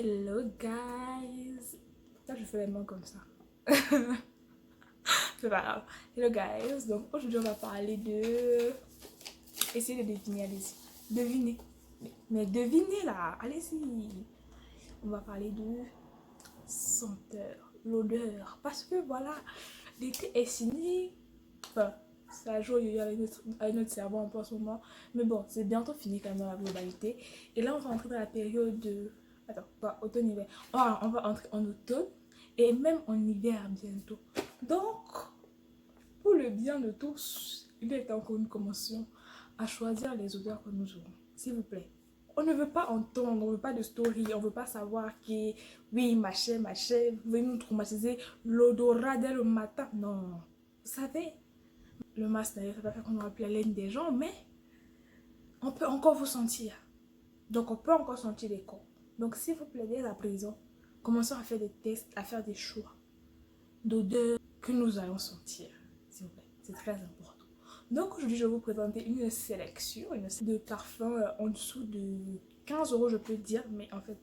Hello guys. Là je fais les mains comme ça. C'est pas grave. Hello guys. Donc aujourd'hui on va parler de... Essayez de deviner, allez-y. Devinez. Mais devinez là, allez-y. On va parler de senteur, l'odeur. Parce que voilà, l'été est fini. Enfin, ça joue avec notre cerveau un peu en ce moment. Mais bon, c'est bientôt fini quand même dans la globalité. Et là on va entrer dans la période de... Attends, pas automne-hiver. On va entrer en automne et même en hiver bientôt. Donc, pour le bien de tous, il est temps que nous commencions à choisir les odeurs que nous aurons. S'il vous plaît. On ne veut pas entendre, on ne veut pas de story, on ne veut pas savoir que oui, machin, vous voulez nous traumatiser l'odorat dès le matin. Non. Vous savez, le masque d'ailleurs, ça va faire qu'on aura plus la laine des gens, mais on peut encore vous sentir. Donc, on peut encore sentir les corps. Donc, s'il vous plaît, dès à présent, commençons à faire des tests, à faire des choix d'odeurs que nous allons sentir. S'il vous plaît, c'est très important. Donc, aujourd'hui, je vais vous présenter une sélection de parfums en dessous de 15 €, je peux dire. Mais en fait,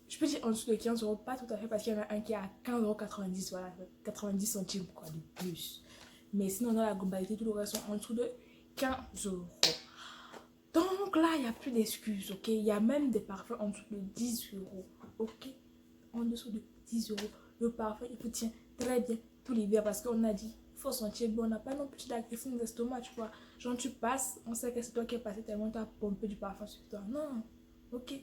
je peux dire en dessous de 15 €, pas tout à fait, parce qu'il y en a un qui est à 15,90 €, voilà, 90 centimes quoi, de plus. Mais sinon, dans la globalité, tout le reste sont en dessous de 15 €. Donc là, il n'y a plus d'excuses, ok? Il y a même des parfums en dessous de 10 €, ok? En dessous de 10 €. Le parfum, il vous tient très bien tout l'hiver parce qu'on a dit, il faut sentir bon. On n'a pas non plus d'agression d'estomac, tu vois. Genre, tu passes, on sait que c'est toi qui es passé tellement tu as pompé du parfum sur toi. Non, ok?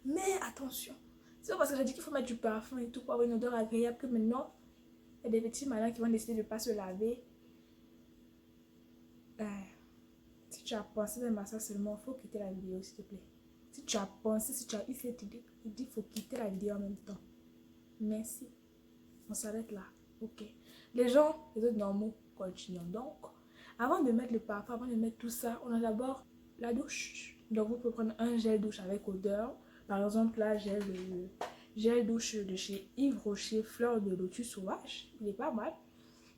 Mais attention, c'est pas parce que j'ai dit qu'il faut mettre du parfum et tout pour avoir une odeur agréable que maintenant, il y a des petits malins qui vont décider de ne pas se laver. Si tu as pensé même à ça seulement, il faut quitter la vidéo, s'il te plaît. Si tu as pensé, si tu as eu cette idée, il dit qu'il faut quitter la vidéo en même temps. Merci. On s'arrête là. Ok. Les gens, les autres normaux, continuons. Donc, avant de mettre le parfum, avant de mettre tout ça, on a d'abord la douche. Donc, vous pouvez prendre un gel douche avec odeur. Par exemple, là, gel douche de chez Yves Rocher, fleur de lotus sauvage. Il est pas mal.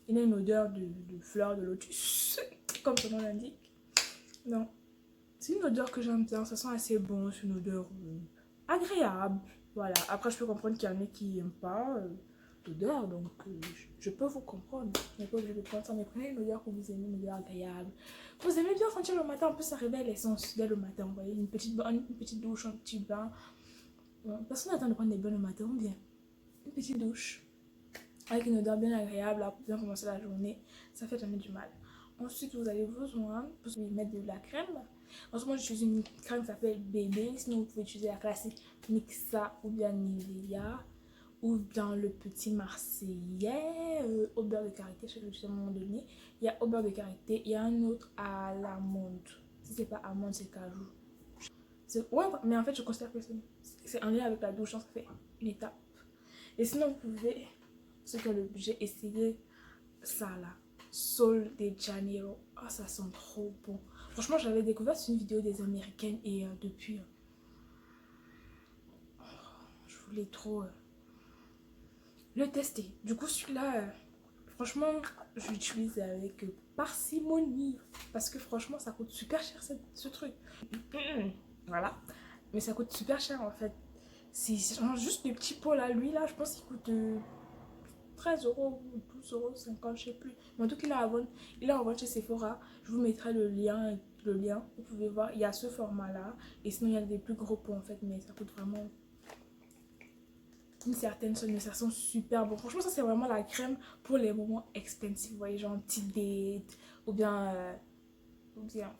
Il a une odeur de fleur de lotus, comme son nom l'indique. Non, c'est une odeur que j'aime bien, ça sent assez bon, c'est une odeur agréable. Voilà, après je peux comprendre qu'il y en a qui n'aiment pas l'odeur, donc je peux vous comprendre. Je n'ai pas obligé de prendre ça, mais prenez une odeur que vous aimez, une odeur agréable. Vous aimez bien sentir le matin, en plus ça réveille l'essence dès le matin, vous voyez, une petite douche, un petit bain. Personne n'attend de prendre des bains le matin, ou bien une petite douche avec une odeur bien agréable, pour bien commencer la journée, ça fait jamais du mal. Ensuite, vous allez besoin de mettre de la crème. En ce moment, j'utilise une crème qui s'appelle Bébé. Sinon, vous pouvez utiliser la classique Mixa ou bien Nivea ou bien le petit Marseillais au beurre de karité. Je sais que je à un moment donné, il y a au beurre de karité, il y a un autre à l'amande. Si c'est pas amande, c'est cajou. Ouais, mais en fait, je considère que c'est en lien avec la douche, ça fait une étape. Et sinon, vous pouvez, ceux qui ont le budget, essayer ça là. Sol de Janeiro. Ah, ça sent trop bon. Franchement, j'avais découvert sur une vidéo des Américaines et depuis, je voulais trop le tester. Du coup, celui-là, franchement, je l'utilise avec parcimonie. Parce que franchement, ça coûte super cher ce truc. Voilà. Mais ça coûte super cher en fait. C'est juste des petits pots là. Lui là, je pense qu'il coûte 13 € ou 12,50 €, je sais plus. Mais en tout cas, il est en vente chez Sephora. Je vous mettrai le lien. Vous pouvez voir, il y a ce format là. Et sinon, il y a des plus gros pots en fait. Mais ça coûte vraiment une certaine somme. Mais ça sent super bon. Franchement, ça c'est vraiment la crème pour les moments expensive. Vous voyez, genre un petit date. Ou bien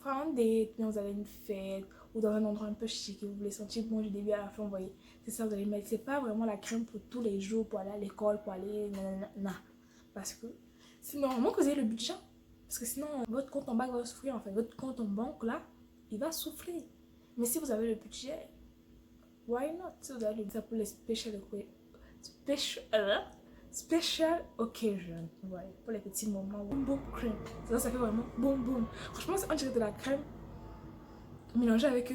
enfin un date. Bien, vous avez une fête. Ou dans un endroit un peu chic. Et vous voulez sentir bon du début à la fin. Vous voyez, c'est ça vous allez mettre. C'est pas vraiment la crème pour tous les jours. Pour aller à l'école. Pour aller... Non. Parce que c'est normalement que vous avez le budget. Parce que sinon, votre compte en banque va souffrir en fait. Votre compte en banque là, il va souffrir. Mais si vous avez le budget, why not? Si vous avez le budget pour les special occasion. Ouais, pour les petits moments. Boom boom crème. Ça fait vraiment boum boum. Franchement, on dirait de la crème mélangée avec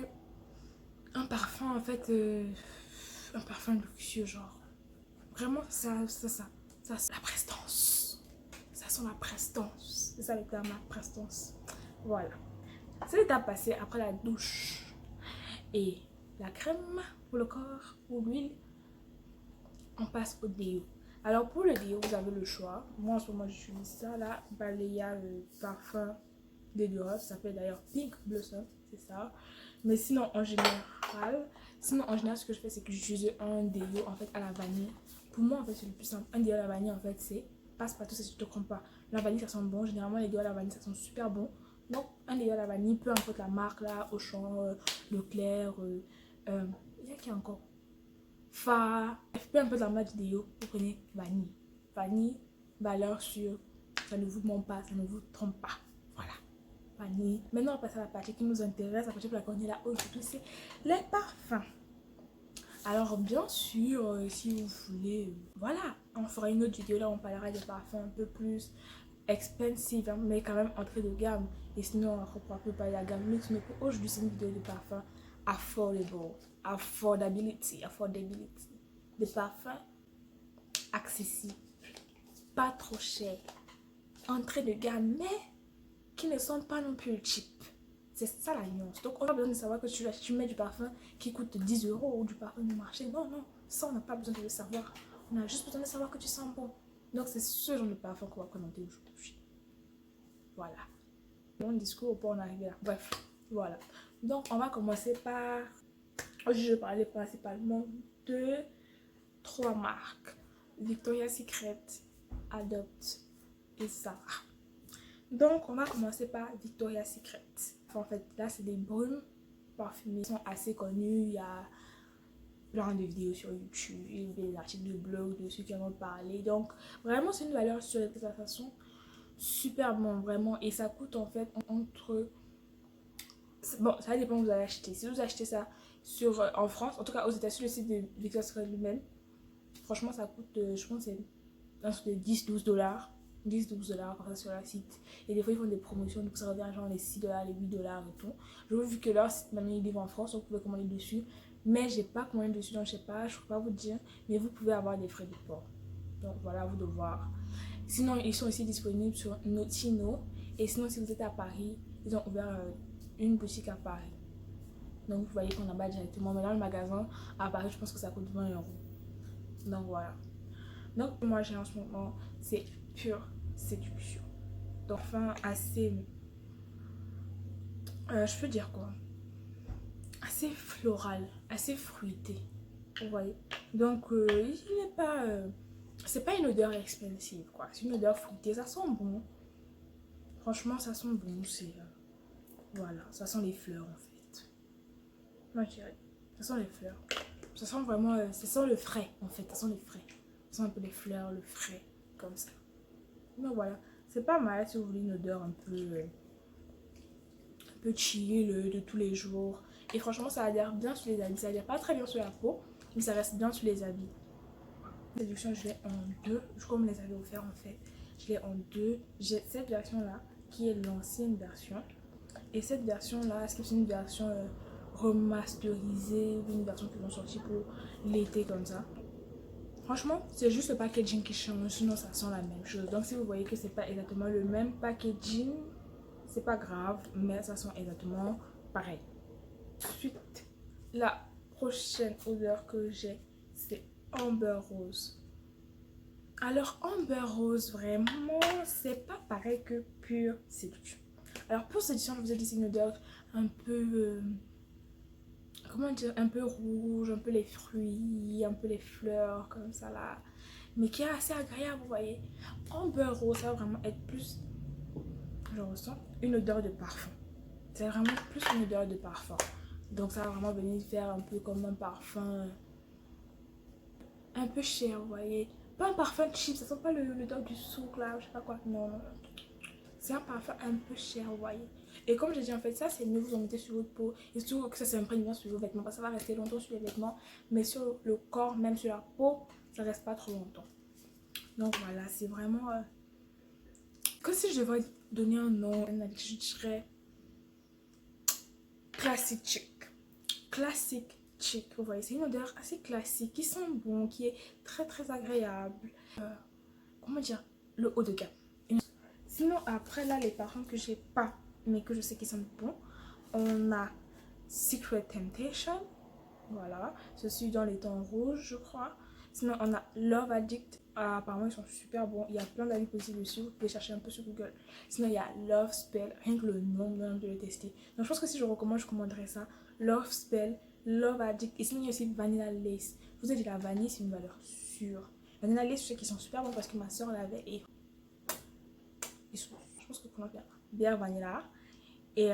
un parfum en fait. Un parfum luxueux, genre. Vraiment, ça, la prestance. Ça sent la prestance. C'est ça le terme, la prestance. Voilà. C'est l'étape passée après la douche. Et la crème pour le corps ou l'huile. on passe au déo. Alors pour le déo, vous avez le choix. Moi en ce moment j'utilise ça là, Balea parfum déodorant, ça s'appelle d'ailleurs Pink Blossom, c'est ça. Mais sinon en général, ce que je fais c'est que j'utilise un déo en fait à la vanille. Pour moi en fait c'est le plus simple. Un déo à la vanille en fait c'est passe partout, si tu te trompes pas. La vanille ça sent bon, généralement les déos à la vanille ça sent super bon. Donc un déo à la vanille, peu importe la marque là, Auchan, Leclerc, il y a qui encore Fa, peu importe la marque du déo, vous prenez vanille. Vanille, valeur sûre, ça ne vous ment pas, ça ne vous trompe pas. Voilà, vanille. Maintenant, on va passer à la partie qui nous intéresse, la partie pour laquelle on est là aujourd'hui, c'est les parfums. Alors, bien sûr, si vous voulez, voilà, on fera une autre vidéo là où on parlera des parfums un peu plus expensive, hein, mais quand même entrée de gamme. Et sinon, on reprend un peu par la gamme luxe. Mais pour aujourd'hui, c'est une vidéo de parfums affordable, affordability. Des parfums accessibles, pas trop chers, entrée de gamme, mais qui ne sont pas non plus cheap. C'est ça la nuance. Donc, on n'a pas besoin de savoir que tu mets du parfum qui coûte 10 euros ou du parfum du marché. Non, non, ça, on n'a pas besoin de le savoir. On a juste besoin de savoir que tu sens bon. Donc, c'est ce genre de parfum qu'on va présenter aujourd'hui. Voilà. Mon discours pour en arriver là. Bref, voilà. Donc, on va commencer par... Aujourd'hui, je vais parler principalement de 3 marques. Victoria's Secret, Adopt et Zara. Donc, on va commencer par Victoria's Secret. En fait, là, c'est des brumes parfumées qui sont assez connues. Il y a plein de vidéos sur YouTube, des articles de blog de ceux qui en ont parlé. Donc, vraiment, c'est une valeur sur les façon super bon, vraiment. Et ça coûte en fait entre... Bon, ça dépend où vous allez acheter. Si vous achetez ça en France, en tout cas aux États-Unis, le site de Victoria's Secret lui-même, franchement, ça coûte, je pense, c'est de 10-12 $. 10-12 comme ça sur leur site. Et des fois, ils font des promotions, donc ça revient genre les 6 $, les 8 $ et tout. Je vous vu que leur site, maintenant, ils livrent en France, donc vous pouvez commander dessus. Mais j'ai pas commandé dessus, donc je sais pas, je peux pas vous dire. Mais vous pouvez avoir des frais de port. Donc voilà, vous devez voir. Sinon, ils sont aussi disponibles sur Notino. Et sinon, si vous êtes à Paris, ils ont ouvert une boutique à Paris. Donc vous voyez qu'on en bas directement. Mais dans le magasin, à Paris, je pense que ça coûte 20 €. Donc voilà. Donc moi, j'ai en ce moment, c'est Pure Séduction. Donc enfin, assez... je peux dire quoi? Assez floral, assez fruité. Vous voyez? Donc il n'est pas... c'est pas une odeur expensive, quoi. C'est une odeur fruitée. Ça sent bon. Franchement, ça sent bon. C'est... voilà, ça sent les fleurs, en fait. Moi, je dirais. Ça sent les fleurs. Ça sent vraiment... ça sent le frais, en fait. Ça sent les frais. Ça sent un peu les fleurs, le frais, comme ça. Donc voilà. C'est pas mal si vous voulez une odeur un peu chill de tous les jours. Et franchement, ça adhère bien sur les habits. Ça adhère pas très bien sur la peau, mais ça reste bien sur les habits. Séduction, je l'ai en 2. Comme les avait offert en fait. Je l'ai en 2. J'ai cette version là qui est l'ancienne version. Et cette version là, est-ce que c'est une version remasterisée, une version qu'ils ont sortie pour l'été comme ça? Franchement, c'est juste le packaging qui change, sinon ça sent la même chose. Donc si vous voyez que c'est pas exactement le même packaging, c'est pas grave, mais ça sent exactement pareil. Ensuite, la prochaine odeur que j'ai, c'est Amber Rose. Alors Amber Rose, vraiment, c'est pas pareil que Pure Séduction. Alors Pure Séduction, je vous ai dit, c'est une odeur un peu... comment dire, un peu rouge, un peu les fruits, un peu les fleurs, comme ça là. Mais qui est assez agréable, vous voyez. Amber Rose, ça va vraiment être plus... je ressens une odeur de parfum. C'est vraiment plus une odeur de parfum. Donc ça va vraiment venir faire un peu comme un parfum un peu cher, vous voyez. Pas un parfum cheap, ça sent pas l'odeur du souk là, je sais pas quoi. Non, non. C'est un parfum un peu cher, vous voyez. Et comme j'ai dit en fait, ça c'est mieux vous en mettez sur votre peau. Et surtout que ça s'imprègne bien sur vos vêtements. Parce que ça va rester longtemps sur les vêtements. Mais sur le corps, même sur la peau, ça reste pas trop longtemps. Donc voilà, c'est vraiment... que si je devrais donner un nom, je dirais... classique chic. Classique chic, vous voyez. C'est une odeur assez classique, qui sent bon, qui est très très agréable. Comment dire? Le haut de gamme. Sinon, après là, les parfums que j'ai pas, mais que je sais qu'ils sont bons, on a Secret Temptation. Voilà, je suis dans les tons rouges, je crois. Sinon, on a Love Addict. Apparemment, ils sont super bons. Il y a plein d'avis possibles dessus. Vous pouvez chercher un peu sur Google. Sinon, il y a Love Spell. Rien que le nom de le tester. Donc, je pense que si je recommande, je commanderais ça. Love Spell, Love Addict. Et sinon, il y a aussi Vanilla Lace. Vous avez dit la vanille, c'est une valeur sûre. Vanilla Lace, je sais qu'ils sont super bons parce que ma soeur l'avait. Et ils sont, je pense que pour bien. Bière Vanilla. Et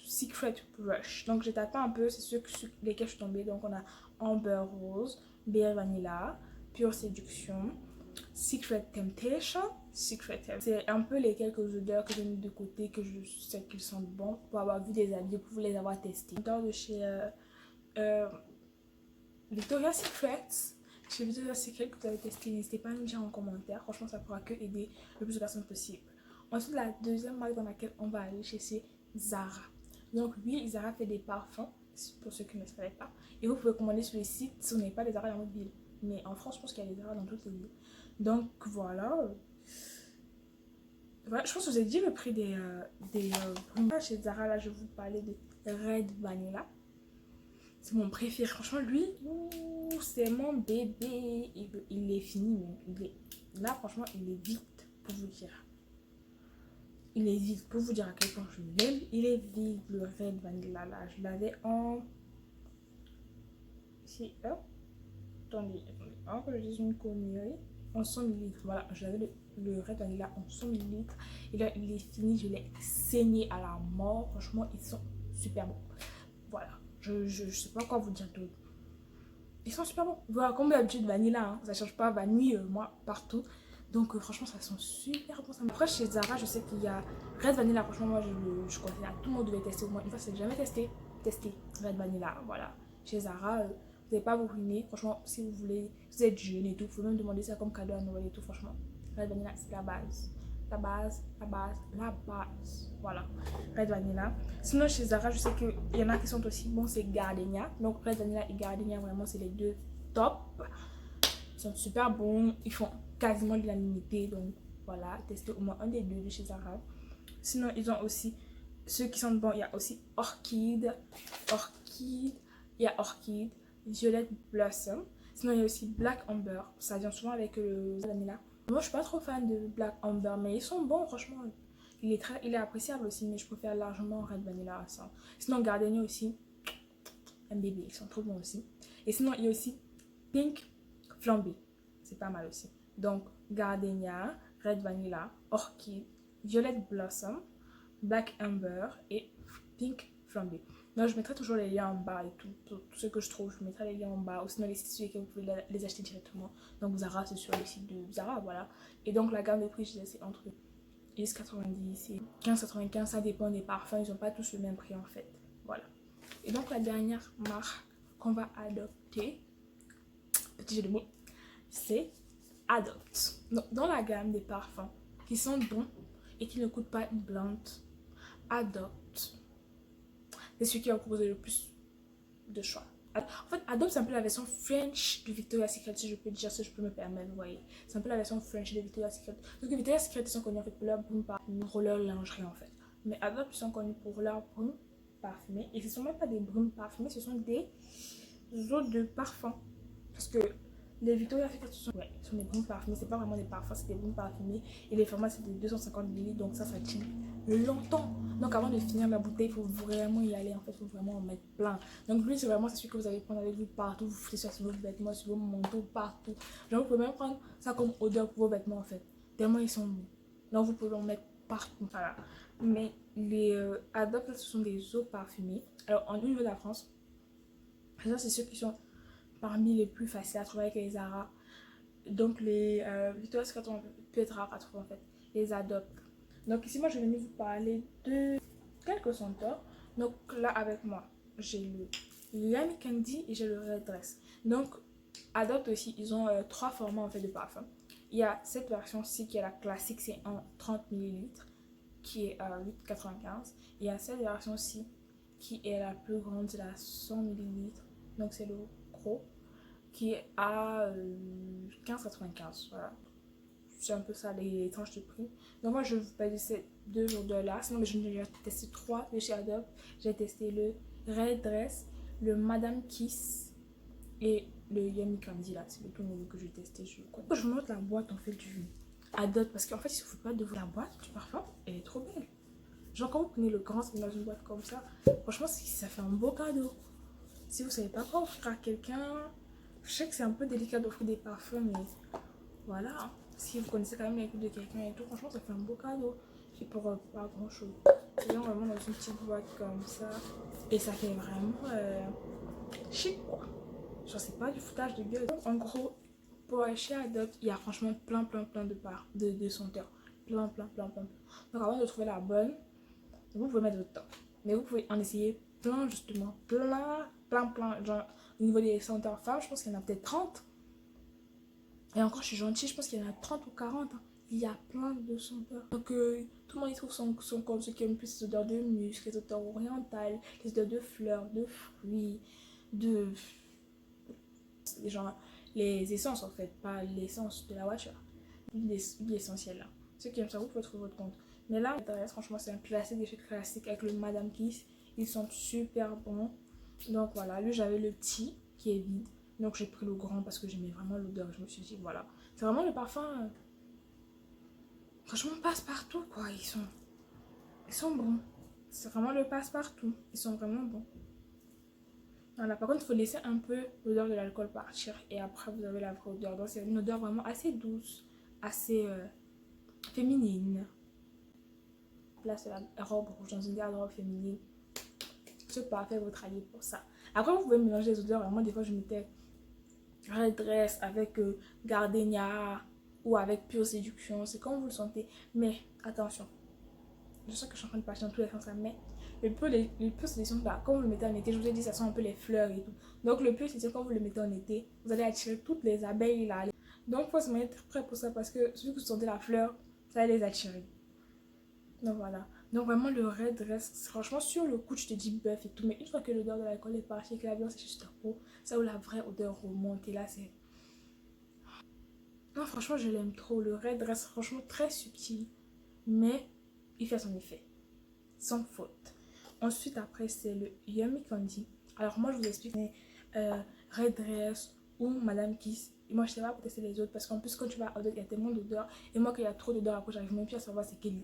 Secret Rush. Donc, j'ai tapé un peu. C'est ceux sur lesquels je suis tombée. Donc, on a Amber Rose, Bière Vanilla, Pure Séduction, Secret Temptation, C'est un peu les quelques odeurs que j'ai mis de côté, que je sais qu'ils sentent bons, pour avoir vu des avis, pour les avoir testés. Odeur de chez Victoria's Secret. Chez Victoria's Secret que vous avez testé, n'hésitez pas à me dire en commentaire. Franchement, ça pourra que aider le plus de personnes possible. Ensuite, la deuxième marque dans laquelle on va aller, c'est Zara. Donc oui, Zara fait des parfums, pour ceux qui ne le savaient pas. Et vous pouvez commander sur les sites si vous n'avez pas des Zara dans votre ville. Mais en France, je pense qu'il y a des Zara dans toutes les villes. Donc voilà. Voilà, je pense que je vous ai dit le prix des chez Zara. Là, je vais vous parler de Red Vanilla. C'est mon préféré. Franchement, lui, c'est mon bébé. Il est fini. Là, franchement, il est vite pour vous dire. Il est vide pour vous dire à quel point je l'aime. Il est vide, le Red Vanilla là. Je l'avais en... Si, attendez. Alors que je dise une connerie. En 100 ml. Voilà, j'avais le Red Vanilla en 100 ml. Et là, il est fini. Je l'ai saigné à la mort. Franchement, ils sont super bons. Voilà. Je sais pas quoi vous dire d'autre. Ils sont super bons. Voilà, comme d'habitude, vanilla. Hein. Ça change pas. Vanille, moi, partout. Donc franchement ça sent super bon. Après chez Zara je sais qu'il y a Red Vanilla. Franchement moi je conseille à tout le monde de tester au moins une fois. Si vous n'avez jamais testé, testez Red Vanilla. Voilà. Chez Zara, vous n'allez pas vous ruiner. Franchement si vous voulez, si vous êtes jeune et tout, vous pouvez même demander ça comme cadeau à Noël et tout. Franchement Red Vanilla c'est la base. La base, la base, la base. Voilà. Red Vanilla. Sinon chez Zara je sais qu'il y en a qui sont aussi bons. C'est Gardenia. Donc Red Vanilla et Gardenia vraiment c'est les deux top. Ils sont super bons. Ils font quasiment de l'unanimité. Donc voilà, testez au moins un des deux de chez Zara. Sinon, ils ont aussi ceux qui sont bons. Il y a aussi Orchid. Il y a Orchid. Violet Blossom. Sinon, il y a aussi Black Amber. Ça vient souvent avec le vanilla. Moi, je suis pas trop fan de Black Amber, mais ils sont bons, franchement. Il est appréciable aussi, mais je préfère largement Red Vanilla à ça. Sinon, Gardenia aussi. Un bébé, ils sont trop bons aussi. Et sinon, il y a aussi Pink Flambé. C'est pas mal aussi. Donc, Gardenia, Red Vanilla, Orchid, Violet Blossom, Black Amber et Pink Flambé. Donc, je mettrai toujours les liens en bas et tout ce que je trouve. Je mettrai les liens en bas. Ou sinon, les sites sur lesquels vous pouvez les acheter directement. Donc, Zara, c'est sur le site de Zara, voilà. Et donc, la gamme de prix, je disais, c'est entre 10,90 et 15,95. Ça dépend des parfums. Ils n'ont pas tous le même prix, en fait. Voilà. Et donc, la dernière marque qu'on va adopter, petit jeu de mots, c'est Adopt. Donc, dans la gamme des parfums qui sont bons et qui ne coûtent pas une blinde, Adopt, c'est celui qui va proposer le plus de choix. En fait, Adopt, c'est un peu la version French de Victoria's Secret, si je peux dire, si je peux me permettre, vous voyez. C'est un peu la version French de Victoria's Secret. Donc, Victoria's Secret, ils sont connus en fait pour leur brume parfumée, pour leur lingerie en fait. Mais Adopt, ils sont connus pour leur brume parfumée. Et ce ne sont même pas des brumes parfumées, ce sont des eaux de parfum. Parce que les Victoria's Secret ce sont des brumes parfumées, c'est pas vraiment des parfums, c'est des brumes parfumées. Et les formats c'est de 250 ml, donc ça tient longtemps. Donc avant de finir la bouteille, il faut vraiment y aller, en fait, il faut vraiment en mettre plein. Donc lui c'est vraiment celui que vous allez prendre avec vous partout, vous foutez ça sur vos vêtements, sur vos manteaux, partout. Genre vous pouvez même prendre ça comme odeur pour vos vêtements en fait, tellement ils sont bons. Donc vous pouvez en mettre partout, voilà. Mais les Adopt, ce sont des eaux parfumées. Alors au niveau de la France, ça c'est ceux qui sont parmi les plus faciles à trouver avec les Zara. Donc les Victoria's Secret peut être rares à trouver en fait. Les Adopt. Donc ici moi je vais venir vous parler de quelques senteurs. Donc là avec moi j'ai le Yummy Candy et j'ai le Red Dress. Donc Adopt aussi ils ont trois formats en fait de parfum. Il y a cette version-ci qui est la classique, c'est en 30 ml qui est à 8,95. Il y a cette version-ci qui est la plus grande, c'est la 100 ml. Donc c'est le gros qui est à 15,95. Voilà. C'est un peu ça les tranches de prix. Donc moi je vais vous parler de ces deux odeurs-là. Sinon je vais tester trois de chez Adopt. J'ai testé le Red Dress, le Madame Kiss et le Yummy Candy là, c'est le tout nouveau que j'ai testé. Je vous montre la boîte en fait du Adopt parce qu'en fait, il ne suffit pas de voir la boîte du parfum, elle est trop belle. Genre, quand vous prenez le grand, c'est dans une boîte comme ça, franchement, ça fait un beau cadeau. Si vous savez pas quoi offrir à quelqu'un, je sais que c'est un peu délicat d'offrir des parfums, mais voilà. Si vous connaissez quand même les goûts de quelqu'un et tout, franchement, ça fait un beau cadeau. Et pour pas grand chose. C'est vraiment dans une petite boîte comme ça. Et ça fait vraiment chic quoi. Genre, c'est pas du foutage de gueule. Donc, en gros, pour chez Adopt, il y a franchement plein de senteurs. Plein. Donc, avant de trouver la bonne, vous pouvez mettre votre temps. Mais vous pouvez en essayer plein, justement. Plein. Genre, au niveau des senteurs femmes, je pense qu'il y en a peut-être 30. Et encore, je suis gentille, je pense qu'il y en a 30 ou 40. Hein. Il y a plein de senteurs. Donc, tout le monde y trouve son compte. Ceux qui aiment plus les odeurs de musc, les odeurs orientales, les odeurs de fleurs, de fruits, de. Genre, les essences en fait, pas l'essence de la voiture. L'essentiel là. Ceux qui aiment ça, vous pouvez trouver votre compte. Mais là, franchement, c'est un classique des chez classique avec le Madame Kiss. Ils sont super bons. Donc voilà, lui j'avais le petit qui est vide. Donc j'ai pris le grand parce que j'aimais vraiment l'odeur. Je me suis dit voilà. C'est vraiment le parfum. Franchement, passe-partout quoi. Ils sont bons. C'est vraiment le passe-partout. Ils sont vraiment bons. Voilà, par contre, il faut laisser un peu l'odeur de l'alcool partir. Et après, vous avez la vraie odeur. Donc c'est une odeur vraiment assez douce, assez féminine. Place de la robe rouge dans une garde-robe féminine. Ce parfait votre allié pour ça. Après, vous pouvez mélanger les odeurs. Moi, des fois, je mettais Red Dress avec Gardenia ou avec Pure Séduction. C'est comme vous le sentez. Mais attention, je sais que je suis en train de partir dans tous les sens, mais le Pure Séduction, là, quand vous le mettez en été, je vous ai dit, ça sent un peu les fleurs et tout. Donc, le Pure Séduction, quand vous le mettez en été, vous allez attirer toutes les abeilles là. Donc, il faut se mettre prêt pour ça parce que celui que vous sentez la fleur, ça va les attirer. Donc, voilà. Donc, vraiment, le Red Dress, franchement, sur le coup, je te dis bœuf et tout. Mais une fois que l'odeur de l'alcool est partie, que la viande c'est juste ta peau, ça où la vraie odeur remonte. Et là, c'est. Non, franchement, je l'aime trop. Le Red Dress, franchement, très subtil. Mais il fait son effet. Sans faute. Ensuite, après, c'est le Yummy Candy. Alors, moi, je vous explique. Red Dress ou Madame Kiss. Et moi, je sais pas pour tester les autres. Parce qu'en plus, quand tu vas à Odeur, il y a tellement d'odeurs. Et moi, quand il y a trop d'odeurs, après, j'arrive même plus à savoir c'est quelle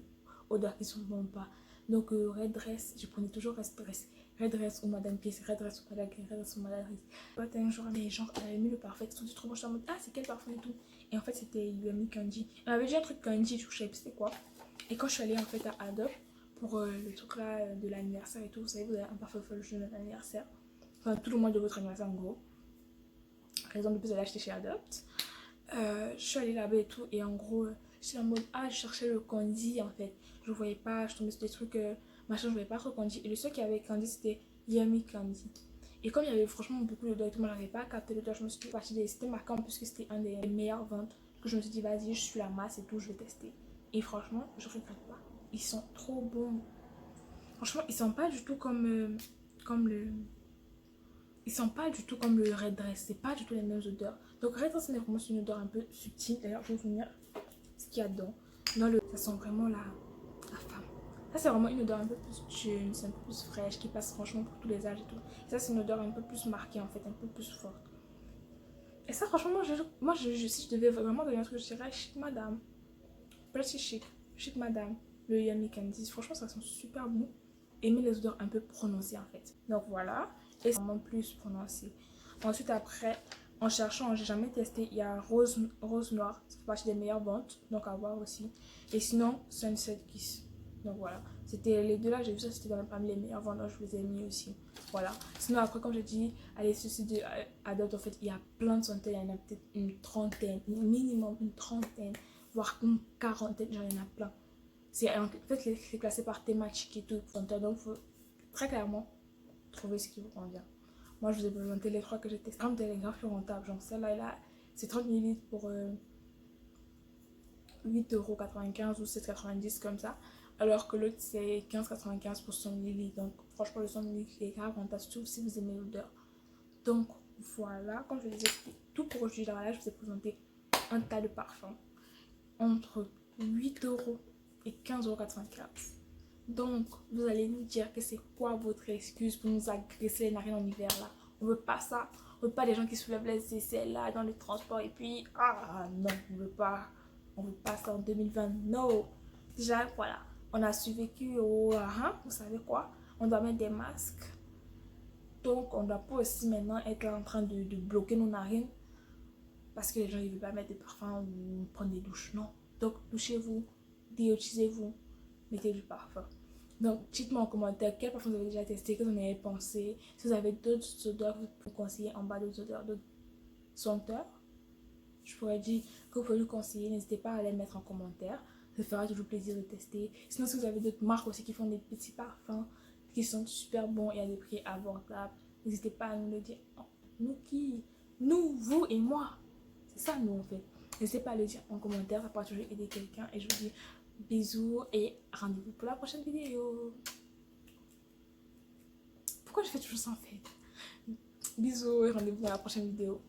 odeur qui sont bonnes ou pas. Donc, Red Dress, je prenais toujours Red Dress ou Madame Kiss. Red Dress ou Madame Kiss. Red Dress ou Madame Kiss. Peut-être un jour, les gens avaient mis le parfum. Ils se sont dit trop bon. Je suis en mode, ah, c'est quel parfum et tout. Et en fait, c'était Yummy Candy. On avait dit un truc Candy, je sais pas c'était quoi. Et quand je suis allée en fait à Adopt pour le truc là de l'anniversaire et tout, vous savez, vous avez un parfum de l'anniversaire. Enfin, tout le mois de votre anniversaire en gros. Raison de plus d'aller acheter chez Adopt. Je suis allée là-bas et tout, et en gros, j'étais en mode, ah, je cherchais le candy en fait. Je voyais pas, je tombais sur des trucs, machin, je voyais pas trop candy. Et le seul qui avait candy, c'était Yummy Candy. Et comme il y avait franchement beaucoup d'odeurs et tout, moi j'arrivais pas à capter l'odeur, je me suis dit, c'était marquant en plus que c'était un des meilleures ventes. Que je me suis dit, vas-y, je suis la masse et tout, je vais tester. Et franchement, je regrette pas. Ils sont trop bons. Franchement, ils sont pas du tout comme le. Ils sont pas du tout comme le Red Dress. C'est pas du tout les mêmes odeurs. Donc Red Dress, c'est vraiment une odeur un peu subtile. D'ailleurs, je vais vous dire ce qu'il y a dedans. Ça sent vraiment la femme. Ça, c'est vraiment une odeur un peu plus jeune, c'est un peu plus fraîche, qui passe franchement pour tous les âges et tout. Et ça, c'est une odeur un peu plus marquée en fait, un peu plus forte. Et ça, franchement, si je devais vraiment donner un truc, je dirais chic madame. Pretty chic. Chic madame. Le Yummy Candy. Franchement, ça sent super bon. Aimez les odeurs un peu prononcées en fait. Donc voilà. Et c'est vraiment plus prononcé. Ensuite, après, en cherchant, j'ai jamais testé. Il y a Rose Noir. Ça fait partie des meilleures ventes. Donc à voir aussi. Et sinon, Sunset Kiss. Donc voilà. C'était les deux là, j'ai vu ça, c'était parmi les meilleures ventes. Donc je les ai mis aussi. Voilà. Sinon, après, comme j'ai dit, allez, ceci de Adopt, en fait, il y a plein de centaines. Il y en a peut-être une trentaine, minimum une trentaine, voire une quarantaine. Genre, il y en a plein. En fait, c'est classé par thématique et tout. Donc, il faut très clairement trouver ce qui vous convient. Moi, je vous ai présenté les trois que j'ai testés. Un des grave plus rentable. Genre, celle-là, c'est 30 ml pour 8,95€ ou 7,90€ comme ça. Alors que l'autre, c'est 15,95€ pour 100 ml. Donc, franchement, le 100 ml est grave rentable, surtout si vous aimez l'odeur. Donc, voilà. Comme je vous disais, tout pour aujourd'hui. Là, je vous ai présenté un tas de parfums entre 8€ et 15,95€. Donc, vous allez nous dire que c'est quoi votre excuse pour nous agresser les narines en hiver là. On veut pas ça. On veut pas des gens qui soulèvent les aisselles là dans le transport et puis ah non, on veut pas. On veut pas ça en 2020. Non. Déjà, voilà. On a survécu au vous savez quoi? On doit mettre des masques. Donc, on doit pas aussi maintenant être là en train de bloquer nos narines parce que les gens ne veulent pas mettre des parfums ou prendre des douches. Non. Donc, douchez-vous, déotisez-vous, mettez du parfum. Donc, dites-moi en commentaire quel parfum vous avez déjà testé, que vous en avez pensé. Si vous avez d'autres odeurs, vous conseillez en bas d'autres odeurs, d'autres senteurs. Je pourrais dire que vous pouvez nous conseiller. N'hésitez pas à les mettre en commentaire. Ça fera toujours plaisir de tester. Sinon, si vous avez d'autres marques aussi qui font des petits parfums qui sont super bons et à des prix abordables, n'hésitez pas à nous le dire. Nous qui? Nous, vous et moi. C'est ça, nous, en fait. N'hésitez pas à le dire en commentaire. Ça pourra toujours aider quelqu'un. Et je vous dis bisous et rendez-vous pour la prochaine vidéo. Pourquoi je fais toujours ça, en fait? Bisous et rendez-vous dans la prochaine vidéo.